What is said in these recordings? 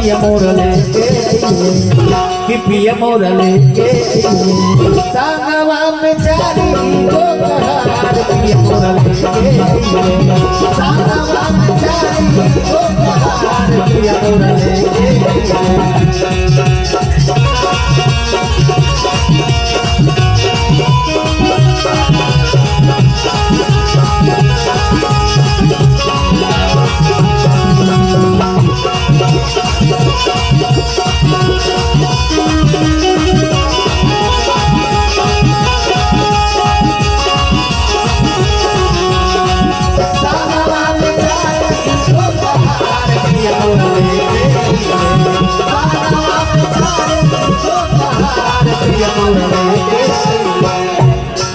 पिया मोर लेके कि पिया मोर लेके संगवा में चारी को कहार पिया मोर लेके संगवा में चारी को कहार पिया मोर लेके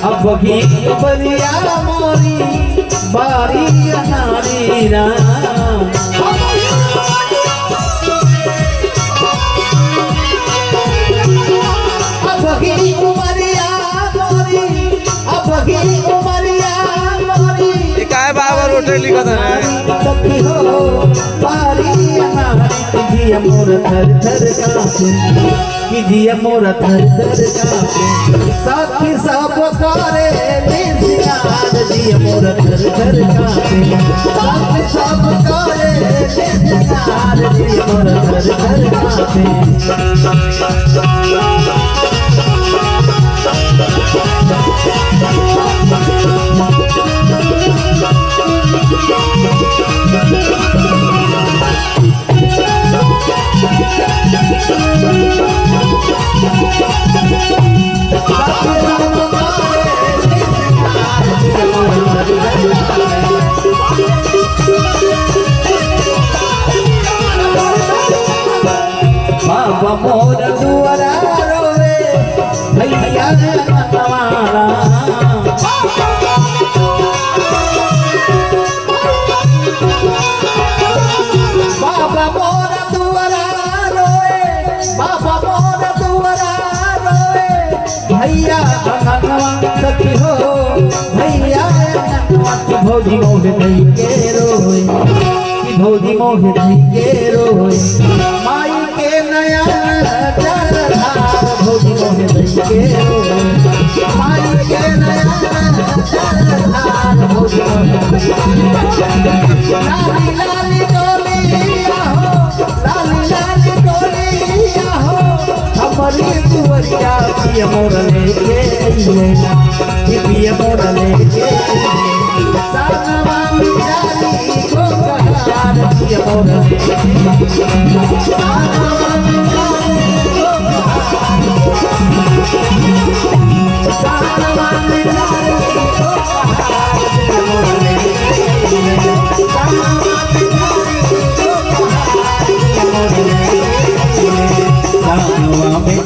अब की बलिया मोरी बारी नारी राम अब की उमरिया मोरी अब की उमरिया मोरी काय बाबा रोटे लिखा था सखी हो बारी नारी जिया मोर थर थर कांपे कि जिया मोर थर थर कांपे साथी सब करे निसियार जिया मोर थर थर कांपे साथी सब करे निसियार जिया मोर थर थर कांपे बाबा मोर दुआरा रोवे भैया नवारा बाबा मोर दुआरा रोवे बाबा मोर दुआरा रोवे भैया नवा सखी हो भैया नवा भौजी मोह नहीं के रोवे भौजी मोह नहीं के रोवे माई के नया जलधार भौजी मोह नहीं के रोवे माई के नया जलधार भौजी मोह लाली लाली डोलिया हो लाली लाली डोलिया हो हमारी कुंवरिया पिया मोर लेके पिया मोर लेके सानवा में चाली को कहार पिया मोर लेके सानवा में चाली को कहार सानवा में चाली को कहार पिया मोर लेके सानवा में चाली को कहार पिया मोर लेके सानवा में